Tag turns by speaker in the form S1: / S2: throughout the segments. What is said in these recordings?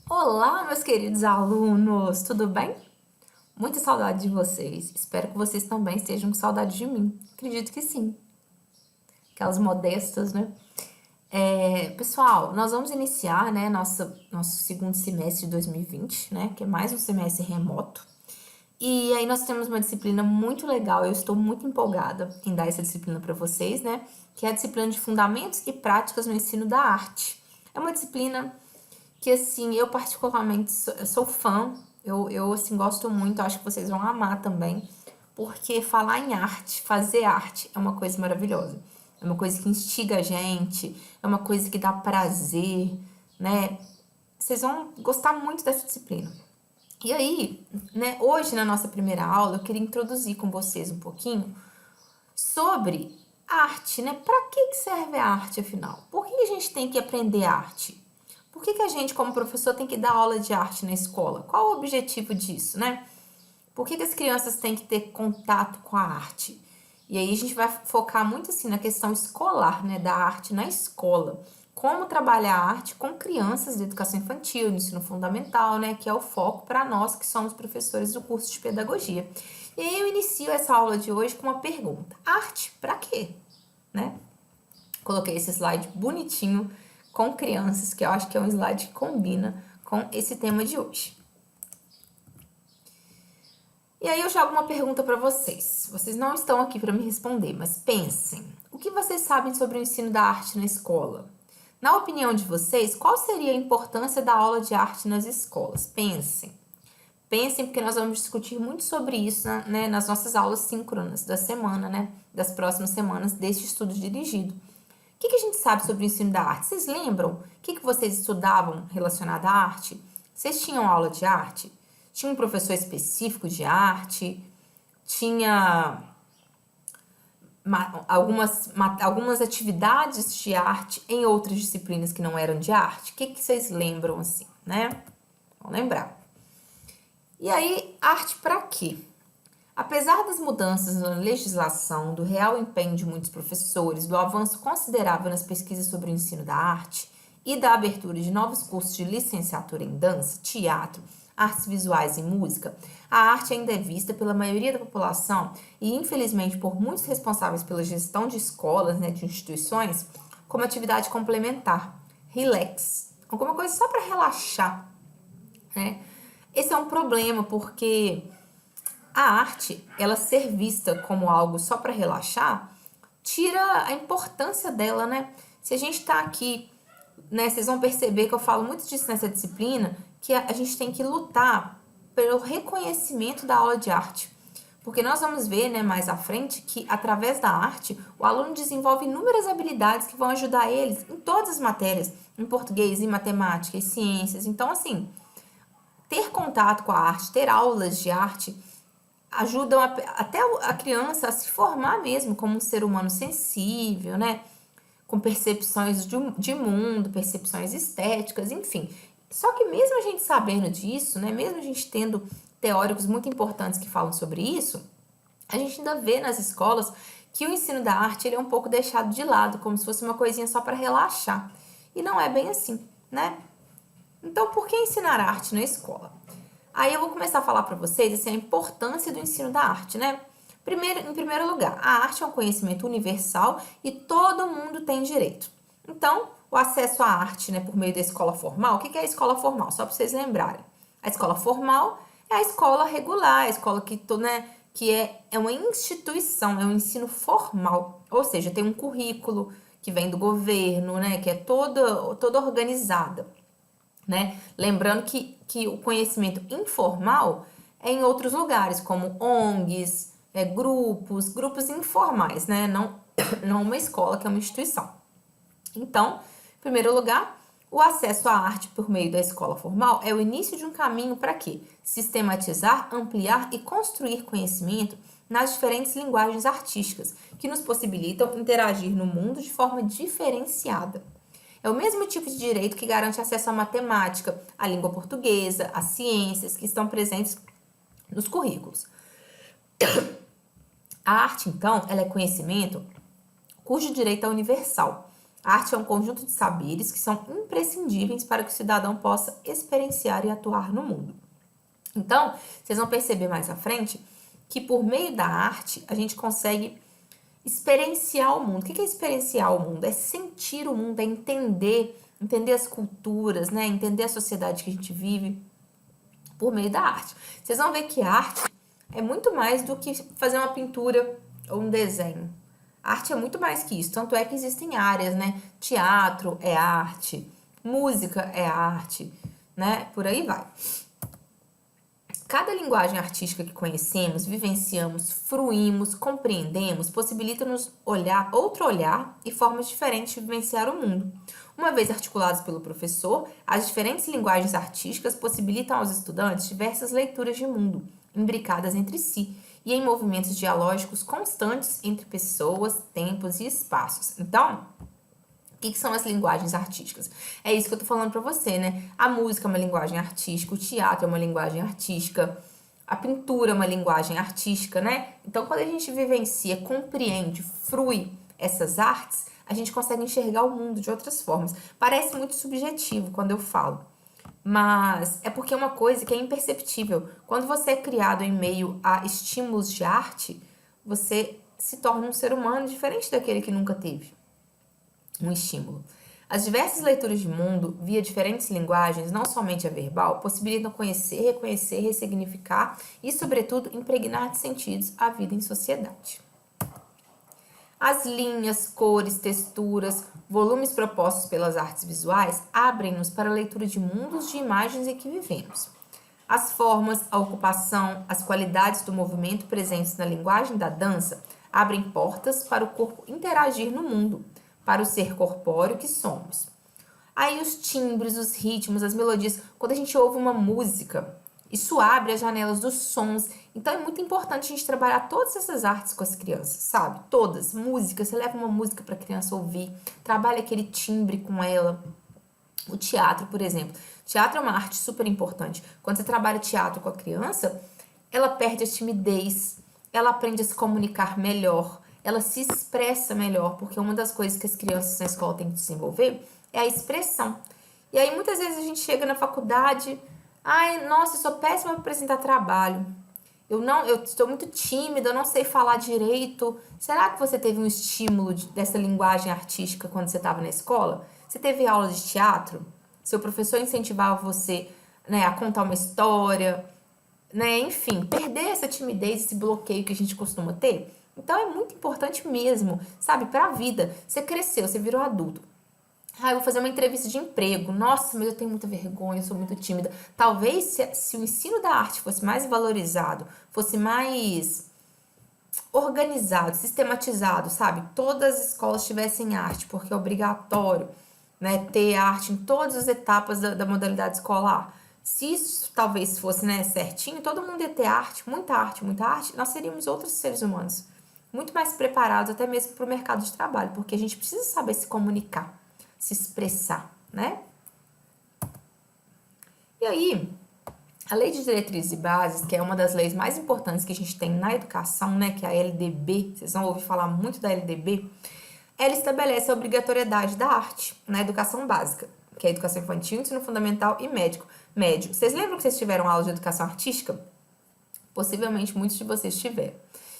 S1: Olá, meus queridos alunos, tudo bem? Muita saudade de vocês. Espero que vocês também estejam com saudade de mim. Acredito que sim. Aquelas modestas, né? Pessoal, nós vamos iniciar, né, nosso segundo semestre de 2020, né, que é mais um semestre remoto. E aí nós temos uma disciplina muito legal, eu estou muito empolgada em dar essa disciplina para vocês, né, que é a disciplina de Fundamentos e Práticas no Ensino da Arte. É uma disciplina que, assim, eu particularmente sou fã, eu assim, gosto muito, acho que vocês vão amar também, porque falar em arte, fazer arte é uma coisa maravilhosa. É uma coisa que instiga a gente, é uma coisa que dá prazer, né? Vocês vão gostar muito dessa disciplina. E aí, né, hoje na nossa primeira aula, eu queria introduzir com vocês um pouquinho sobre arte, né? Para que serve a arte, afinal? Por que a gente tem que aprender arte? Por que a gente, como professor, tem que dar aula de arte na escola? Qual o objetivo disso, né? Por que as crianças têm que ter contato com a arte? E aí a gente vai focar muito assim na questão escolar, né, da arte na escola. Como trabalhar a arte com crianças de educação infantil, no ensino fundamental, né, que é o foco para nós que somos professores do curso de pedagogia. E aí eu inicio essa aula de hoje com uma pergunta: arte para quê? Né? Coloquei esse slide bonitinho com crianças, que eu acho que é um slide que combina com esse tema de hoje. E aí eu jogo uma pergunta para vocês. Vocês não estão aqui para me responder, mas pensem. O que vocês sabem sobre o ensino da arte na escola? Na opinião de vocês, qual seria a importância da aula de arte nas escolas? Pensem. Pensem, porque nós vamos discutir muito sobre isso, né, nas nossas aulas síncronas da semana, né, das próximas semanas deste estudo dirigido. O que a gente sabe sobre o ensino da arte? Vocês lembram? O que vocês estudavam relacionado à arte? Vocês tinham aula de arte? Tinha um professor específico de arte? Tinha algumas atividades de arte em outras disciplinas que não eram de arte? O que vocês lembram assim, né? Vão lembrar. E aí, arte para quê? Apesar das mudanças na legislação, do real empenho de muitos professores, do avanço considerável nas pesquisas sobre o ensino da arte e da abertura de novos cursos de licenciatura em dança, teatro, artes visuais e música, a arte ainda é vista pela maioria da população e, infelizmente, por muitos responsáveis pela gestão de escolas, né, de instituições, como atividade complementar, relax, alguma coisa só para relaxar, né? Esse é um problema porque a arte, ela ser vista como algo só para relaxar, tira a importância dela, né? Se a gente tá aqui, né, vocês vão perceber que eu falo muito disso nessa disciplina, que a gente tem que lutar pelo reconhecimento da aula de arte. Porque nós vamos ver, né, mais à frente que através da arte, o aluno desenvolve inúmeras habilidades que vão ajudar eles em todas as matérias, em português, em matemática, em ciências. Então, assim, ter contato com a arte, ter aulas de arte, ajudam até a criança a se formar mesmo como um ser humano sensível, né? Com percepções de mundo, percepções estéticas, enfim. Só que mesmo a gente sabendo disso, né? Mesmo a gente tendo teóricos muito importantes que falam sobre isso, a gente ainda vê nas escolas que o ensino da arte ele é um pouco deixado de lado, como se fosse uma coisinha só para relaxar. E não é bem assim, né? Então, por que ensinar arte na escola? Aí eu vou começar a falar para vocês assim, a importância do ensino da arte, né? Em primeiro lugar, a arte é um conhecimento universal e todo mundo tem direito. Então, o acesso à arte, né, por meio da escola formal, o que é a escola formal? Só para vocês lembrarem. A escola formal é a escola regular, a escola que é uma instituição, é um ensino formal. Ou seja, tem um currículo que vem do governo, né, que é toda organizada, né? Lembrando que o conhecimento informal é em outros lugares, como ONGs, grupos informais, né? Não, não uma escola, que é uma instituição. Então, em primeiro lugar, o acesso à arte por meio da escola formal é o início de um caminho para quê? Sistematizar, ampliar e construir conhecimento nas diferentes linguagens artísticas, que nos possibilitam interagir no mundo de forma diferenciada. É o mesmo tipo de direito que garante acesso à matemática, à língua portuguesa, às ciências que estão presentes nos currículos. A arte, então, ela é conhecimento cujo direito é universal. A arte é um conjunto de saberes que são imprescindíveis para que o cidadão possa experienciar e atuar no mundo. Então, vocês vão perceber mais à frente que por meio da arte a gente consegue experienciar o mundo. O que é experienciar o mundo? É sentir o mundo, é entender as culturas, né? Entender a sociedade que a gente vive por meio da arte. Vocês vão ver que a arte é muito mais do que fazer uma pintura ou um desenho. A arte é muito mais que isso, tanto é que existem áreas, né? Teatro é arte, música é arte, né? Por aí vai. Cada linguagem artística que conhecemos, vivenciamos, fruímos, compreendemos, possibilita-nos outro olhar e formas diferentes de vivenciar o mundo. Uma vez articulados pelo professor, as diferentes linguagens artísticas possibilitam aos estudantes diversas leituras de mundo, imbricadas entre si, e em movimentos dialógicos constantes entre pessoas, tempos e espaços. Então, o que são as linguagens artísticas? É isso que eu tô falando pra você, né? A música é uma linguagem artística, o teatro é uma linguagem artística, a pintura é uma linguagem artística, né? Então, quando a gente vivencia, compreende, frui essas artes, a gente consegue enxergar o mundo de outras formas. Parece muito subjetivo quando eu falo, mas é porque é uma coisa que é imperceptível. Quando você é criado em meio a estímulos de arte, você se torna um ser humano diferente daquele que nunca teve um estímulo. As diversas leituras de mundo, via diferentes linguagens, não somente a verbal, possibilitam conhecer, reconhecer, ressignificar e, sobretudo, impregnar de sentidos a vida em sociedade. As linhas, cores, texturas, volumes propostos pelas artes visuais abrem-nos para a leitura de mundos de imagens em que vivemos. As formas, a ocupação, as qualidades do movimento presentes na linguagem da dança abrem portas para o corpo interagir no mundo, para o ser corpóreo que somos. Aí os timbres, os ritmos, as melodias, quando a gente ouve uma música, isso abre as janelas dos sons. Então é muito importante a gente trabalhar todas essas artes com as crianças, sabe? Todas. Música, você leva uma música para a criança ouvir, trabalha aquele timbre com ela. O teatro, por exemplo. Teatro é uma arte super importante. Quando você trabalha teatro com a criança, ela perde a timidez, ela aprende a se comunicar melhor, ela se expressa melhor, porque uma das coisas que as crianças na escola têm que desenvolver é a expressão. E aí muitas vezes a gente chega na faculdade, ai, nossa, eu sou péssima para apresentar trabalho. Eu estou muito tímida, eu não sei falar direito. Será que você teve um estímulo dessa linguagem artística quando você estava na escola? Você teve aula de teatro? Seu professor incentivava você, né, a contar uma história, né? Enfim, perder essa timidez, esse bloqueio que a gente costuma ter. Então é muito importante mesmo, sabe, para a vida. Você cresceu, você virou adulto. Ah, eu vou fazer uma entrevista de emprego. Nossa, mas eu tenho muita vergonha, eu sou muito tímida. Talvez se o ensino da arte fosse mais valorizado, fosse mais organizado, sistematizado, sabe? Todas as escolas tivessem arte, porque é obrigatório, né, ter arte em todas as etapas da modalidade escolar. Se isso talvez fosse, né, certinho, todo mundo ia ter arte, muita arte, nós seríamos outros seres humanos, muito mais preparados até mesmo para o mercado de trabalho, porque a gente precisa saber se comunicar, se expressar, né? E aí, a Lei de Diretrizes e Bases, que é uma das leis mais importantes que a gente tem na educação, né, que é a LDB, vocês vão ouvir falar muito da LDB, ela estabelece a obrigatoriedade da arte na educação básica, que é a educação infantil, ensino fundamental e médio. Vocês lembram que vocês tiveram aula de educação artística? Possivelmente muitos de vocês tiveram.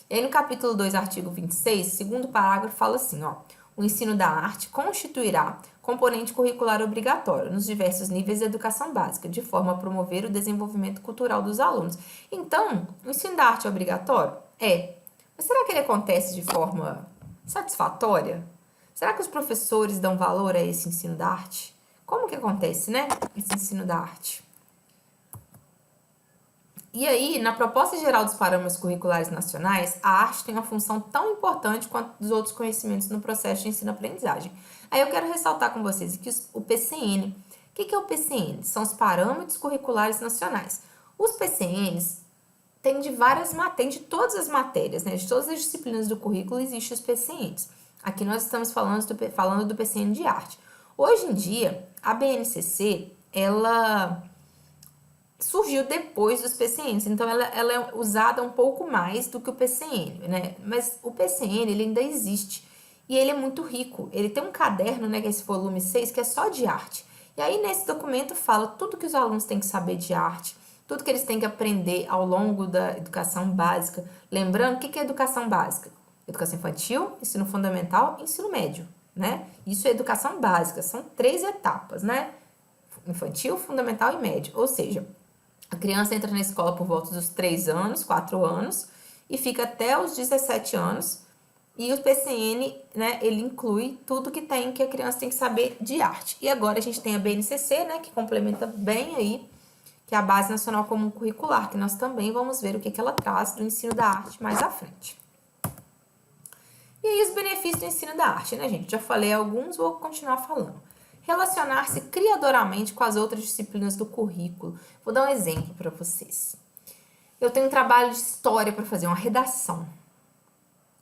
S1: E aí no capítulo 2, artigo 26, segundo parágrafo, fala assim, ó: o ensino da arte constituirá componente curricular obrigatório nos diversos níveis de educação básica, de forma a promover o desenvolvimento cultural dos alunos. Então, o ensino da arte é obrigatório? É. Mas será que ele acontece de forma satisfatória? Será que os professores dão valor a esse ensino da arte? Como que acontece, né? Esse ensino da arte. E aí, na proposta geral dos parâmetros curriculares nacionais, a arte tem uma função tão importante quanto os outros conhecimentos no processo de ensino-aprendizagem. Aí eu quero ressaltar com vocês aqui o PCN. O que é o PCN? São os Parâmetros Curriculares Nacionais. Os PCNs têm de todas as matérias, né? De todas as disciplinas do currículo existem os PCNs. Aqui nós estamos falando do PCN de arte. Hoje em dia, a BNCC, ela surgiu depois dos PCNs, então ela é usada um pouco mais do que o PCN, né? Mas o PCN, ele ainda existe E ele é muito rico. Ele tem um caderno, né, que é esse volume 6, que é só de arte. E aí, nesse documento, fala tudo que os alunos têm que saber de arte, tudo que eles têm que aprender ao longo da educação básica. Lembrando, o que é educação básica? Educação infantil, ensino fundamental, ensino médio, né? Isso é educação básica, são 3 etapas, né? Infantil, fundamental e médio. Ou seja, a criança entra na escola por volta dos 3 anos, 4 anos, e fica até os 17 anos. E o PCN, né, ele inclui tudo que a criança tem que saber de arte. E agora a gente tem a BNCC, né, que complementa bem aí, que é a Base Nacional Comum Curricular, que nós também vamos ver o que ela traz do ensino da arte mais à frente. E aí os benefícios do ensino da arte, né, gente? Já falei alguns, vou continuar falando. Relacionar-se criadoramente com as outras disciplinas do currículo. Vou dar um exemplo para vocês. Eu tenho um trabalho de história para fazer, uma redação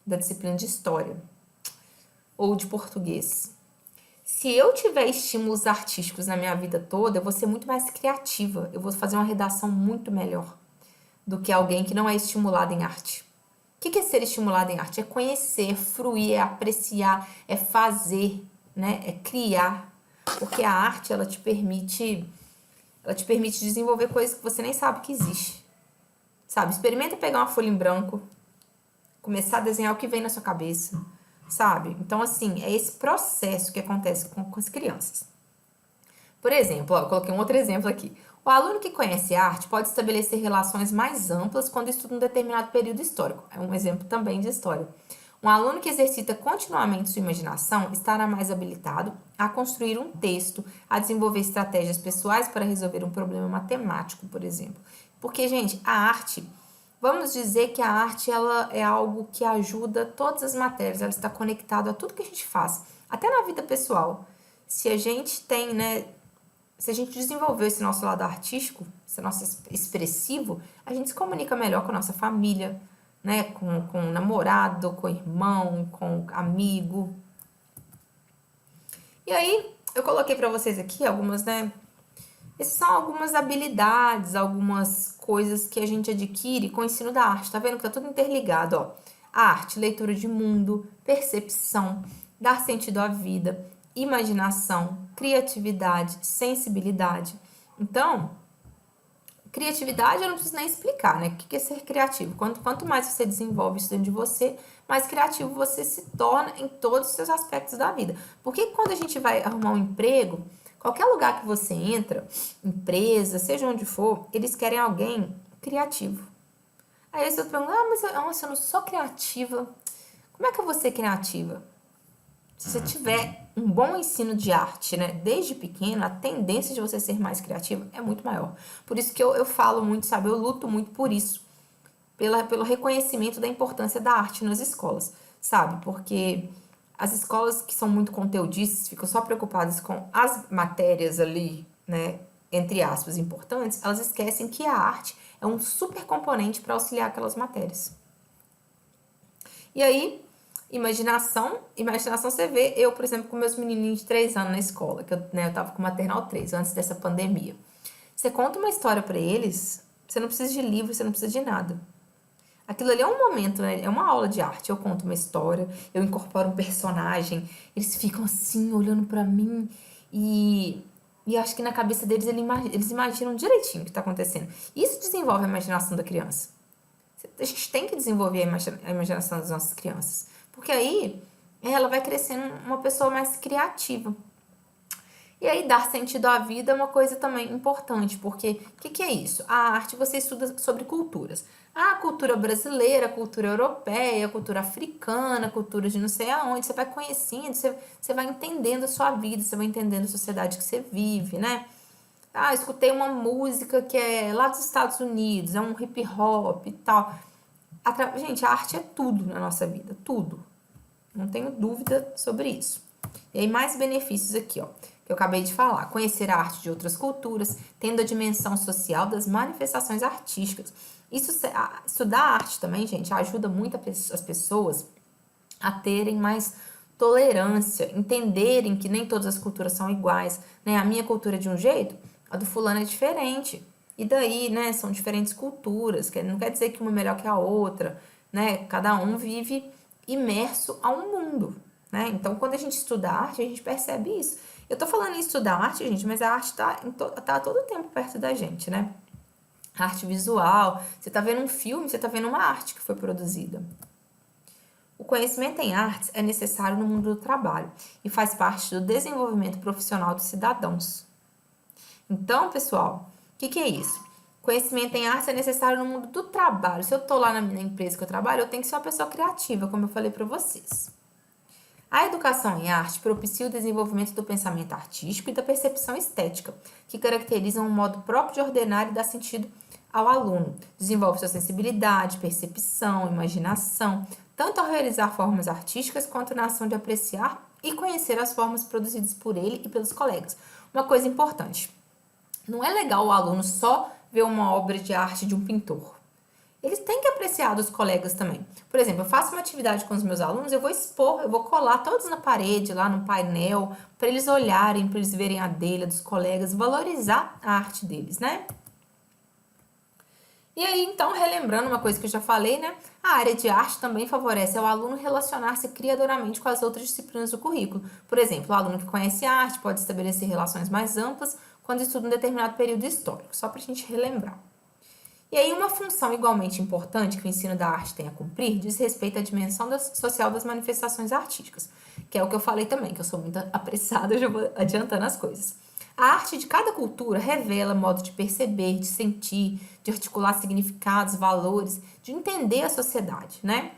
S1: da disciplina de história ou de português. Se eu tiver estímulos artísticos na minha vida toda, eu vou ser muito mais criativa. Eu vou fazer uma redação muito melhor do que alguém que não é estimulado em arte. O que é ser estimulado em arte? É conhecer, é fruir, é apreciar, é fazer, né? É criar. Porque a arte, ela te permite desenvolver coisas que você nem sabe que existe. Sabe? Experimenta pegar uma folha em branco, começar a desenhar o que vem na sua cabeça, sabe? Então, assim, é esse processo que acontece com as crianças. Por exemplo, eu coloquei um outro exemplo aqui. O aluno que conhece arte pode estabelecer relações mais amplas quando estuda um determinado período histórico. É um exemplo também de história. Um aluno que exercita continuamente sua imaginação estará mais habilitado a construir um texto, a desenvolver estratégias pessoais para resolver um problema matemático, por exemplo. Porque, gente, a arte, vamos dizer que a arte ela é algo que ajuda todas as matérias, ela está conectada a tudo que a gente faz, até na vida pessoal. Se a gente tem, né, se a gente desenvolver esse nosso lado artístico, esse nosso expressivo, a gente se comunica melhor com a nossa família, né, com o namorado, com o irmão, com o amigo. E aí, eu coloquei para vocês aqui algumas, né, essas são algumas habilidades, algumas coisas que a gente adquire com o ensino da arte. Tá vendo que tá tudo interligado, ó? Arte, leitura de mundo, percepção, dar sentido à vida, imaginação, criatividade, sensibilidade. Então, criatividade eu não preciso nem explicar, né? O que é ser criativo? Quanto mais você desenvolve isso dentro de você, mais criativo você se torna em todos os seus aspectos da vida. Porque quando a gente vai arrumar um emprego, qualquer lugar que você entra, empresa, seja onde for, eles querem alguém criativo. Aí você pergunta, mas eu não sou criativa. Como é que eu vou ser criativa? Se você tiver um bom ensino de arte, né, desde pequeno, a tendência de você ser mais criativa é muito maior. Por isso que eu falo muito, sabe, eu luto muito por isso, pelo reconhecimento da importância da arte nas escolas, sabe? Porque as escolas que são muito conteudistas, ficam só preocupadas com as matérias ali, né, entre aspas, importantes, elas esquecem que a arte é um super componente para auxiliar aquelas matérias. E aí, imaginação você vê, eu, por exemplo, com meus menininhos de 3 anos na escola, que eu tava com maternal 3, antes dessa pandemia. Você conta uma história para eles, você não precisa de livro, você não precisa de nada. Aquilo ali é um momento, né? É uma aula de arte. Eu conto uma história, eu incorporo um personagem, eles ficam assim, olhando pra mim e acho que na cabeça deles eles imaginam direitinho o que tá acontecendo. Isso desenvolve a imaginação da criança. A gente tem que desenvolver a imaginação das nossas crianças. Porque aí ela vai crescendo uma pessoa mais criativa. E aí, dar sentido à vida é uma coisa também importante, porque o que é isso? A arte você estuda sobre culturas. A cultura brasileira, a cultura europeia, a cultura africana, a cultura de não sei aonde. Você vai conhecendo, você vai entendendo a sua vida, você vai entendendo a sociedade que você vive, né? Ah, escutei uma música que é lá dos Estados Unidos, é um hip hop e tal. Gente, a arte é tudo na nossa vida, tudo. Não tenho dúvida sobre isso. E aí, mais benefícios aqui, ó, que eu acabei de falar. Conhecer a arte de outras culturas, tendo a dimensão social das manifestações artísticas. Estudar arte também, gente, ajuda muito as pessoas a terem mais tolerância, entenderem que nem todas as culturas são iguais, né? A minha cultura é de um jeito, a do fulano é diferente. E daí, né, são diferentes culturas, que não quer dizer que uma é melhor que a outra, né? Cada um vive imerso a um mundo. né? Então, quando a gente estuda arte, a gente percebe isso. Eu tô falando em estudar arte, gente, mas a arte tá todo o tempo perto da gente, né? A arte visual, você tá vendo um filme, você tá vendo uma arte que foi produzida. O conhecimento em artes é necessário no mundo do trabalho e faz parte do desenvolvimento profissional dos cidadãos. Então, pessoal, o que é isso? Conhecimento em artes é necessário no mundo do trabalho. Se eu tô lá na minha empresa que eu trabalho, eu tenho que ser uma pessoa criativa, como eu falei para vocês. A educação em arte propicia o desenvolvimento do pensamento artístico e da percepção estética, que caracterizam um modo próprio de ordenar e dar sentido ao aluno. Desenvolve sua sensibilidade, percepção, imaginação, tanto ao realizar formas artísticas quanto na ação de apreciar e conhecer as formas produzidas por ele e pelos colegas. Uma coisa importante, não é legal o aluno só ver uma obra de arte de um pintor. Eles têm que apreciar dos colegas também. Por exemplo, eu faço uma atividade com os meus alunos, eu vou expor, eu vou colar todos na parede, lá no painel, para eles olharem, para eles verem a dele, a dos colegas, valorizar a arte deles, né? E aí, então, relembrando uma coisa que eu já falei, né? A área de arte também favorece ao aluno relacionar-se criadoramente com as outras disciplinas do currículo. Por exemplo, o aluno que conhece arte pode estabelecer relações mais amplas quando estuda um determinado período histórico, só para a gente relembrar. E aí, uma função igualmente importante que o ensino da arte tem a cumprir diz respeito à dimensão social das manifestações artísticas, que é o que eu falei também, que eu sou muito apressada, eu já vou adiantando as coisas. A arte de cada cultura revela modo de perceber, de sentir, de articular significados, valores, de entender a sociedade, né?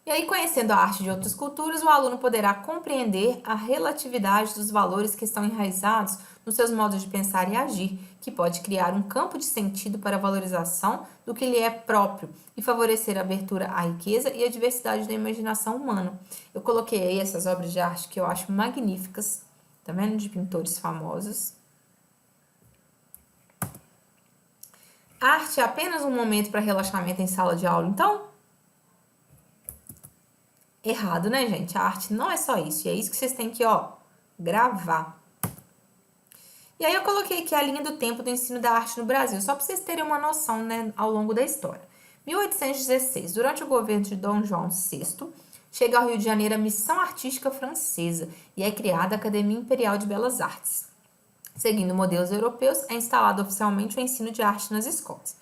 S1: E aí, conhecendo a arte de outras culturas, o aluno poderá compreender a relatividade dos valores que estão enraizados nos seus modos de pensar e agir, que pode criar um campo de sentido para a valorização do que lhe é próprio e favorecer a abertura à riqueza e à diversidade da imaginação humana. Eu coloquei aí essas obras de arte que eu acho magníficas, tá vendo? De pintores famosos. A arte é apenas um momento para relaxamento em sala de aula, então? Errado, né, gente? A arte não é só isso. E é isso que vocês têm que, gravar. E aí eu coloquei aqui a linha do tempo do ensino da arte no Brasil, só para vocês terem uma noção, né, ao longo da história. 1816, durante o governo de Dom João VI, chega ao Rio de Janeiro a Missão Artística Francesa e é criada a Academia Imperial de Belas Artes. Seguindo modelos europeus, é instalado oficialmente o ensino de arte nas escolas.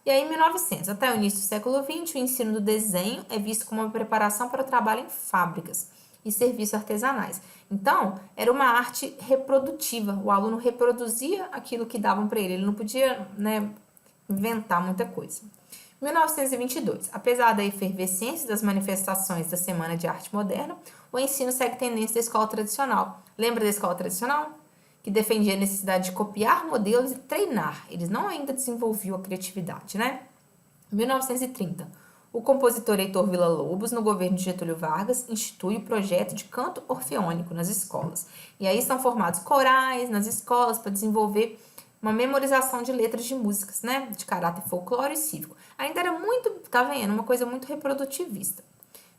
S1: E aí, em 1900, até o início do século XX, o ensino do desenho é visto como uma preparação para o trabalho em fábricas e serviços artesanais. Então, era uma arte reprodutiva. O aluno reproduzia aquilo que davam para ele. Ele não podia, né, inventar muita coisa. 1922. Apesar da efervescência das manifestações da Semana de Arte Moderna, o ensino segue tendência da escola tradicional. Lembra da escola tradicional? Que defendia a necessidade de copiar modelos e treinar. Eles não ainda desenvolviam a criatividade, né? 1930. O compositor Heitor Villa-Lobos, no governo de Getúlio Vargas, institui o projeto de canto orfeônico nas escolas. E aí são formados corais nas escolas para desenvolver uma memorização de letras de músicas, né? De caráter folclore e cívico. Ainda era muito, tá vendo? Uma coisa muito reprodutivista.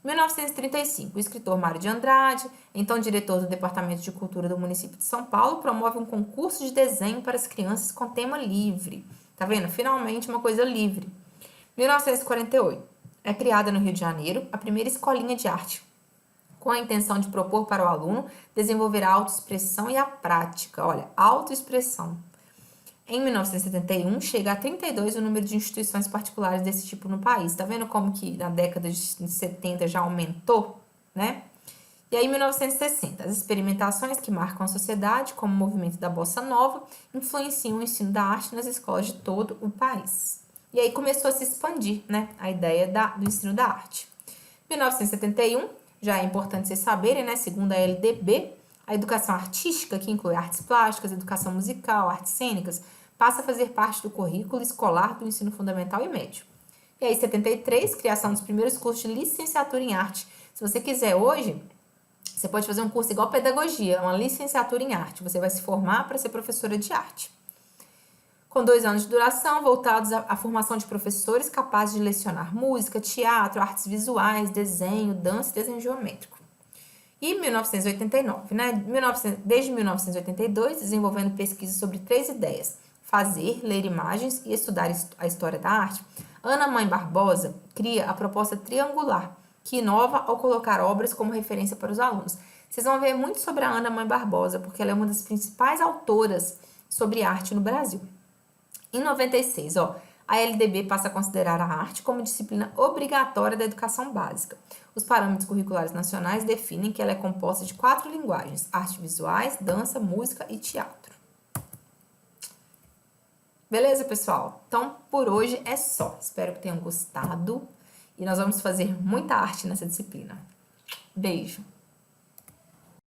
S1: 1935, o escritor Mário de Andrade, então diretor do Departamento de Cultura do município de São Paulo, promove um concurso de desenho para as crianças com tema livre. Tá vendo? Finalmente uma coisa livre. 1948, é criada no Rio de Janeiro a primeira escolinha de arte, com a intenção de propor para o aluno desenvolver a autoexpressão e a prática. Olha, autoexpressão. Em 1971, chega a 32 o número de instituições particulares desse tipo no país. Tá vendo como que na década de 70 já aumentou, né? E aí, em 1960, as experimentações que marcam a sociedade, como o movimento da Bossa Nova, influenciam o ensino da arte nas escolas de todo o país. E aí começou a se expandir, né, a ideia do ensino da arte. 1971, já é importante vocês saberem, né, segundo a LDB, a educação artística, que inclui artes plásticas, educação musical, artes cênicas, passa a fazer parte do currículo escolar do ensino fundamental e médio. E aí, 73, criação dos primeiros cursos de licenciatura em arte. Se você quiser hoje, você pode fazer um curso igual pedagogia, uma licenciatura em arte. Você vai se formar para ser professora de arte. Com 2 anos de duração, voltados à formação de professores capazes de lecionar música, teatro, artes visuais, desenho, dança e desenho geométrico. E 1989, né? Desde 1982, desenvolvendo pesquisas sobre 3 ideias: fazer, ler imagens e estudar a história da arte, Ana Mãe Barbosa cria a proposta triangular, que inova ao colocar obras como referência para os alunos. Vocês vão ver muito sobre a Ana Mãe Barbosa, porque ela é uma das principais autoras sobre arte no Brasil. Em 96, a LDB passa a considerar a arte como disciplina obrigatória da educação básica. Os parâmetros curriculares nacionais definem que ela é composta de 4 linguagens: artes visuais, dança, música e teatro. Beleza, pessoal? Então, por hoje é só. Espero que tenham gostado e nós vamos fazer muita arte nessa disciplina. Beijo!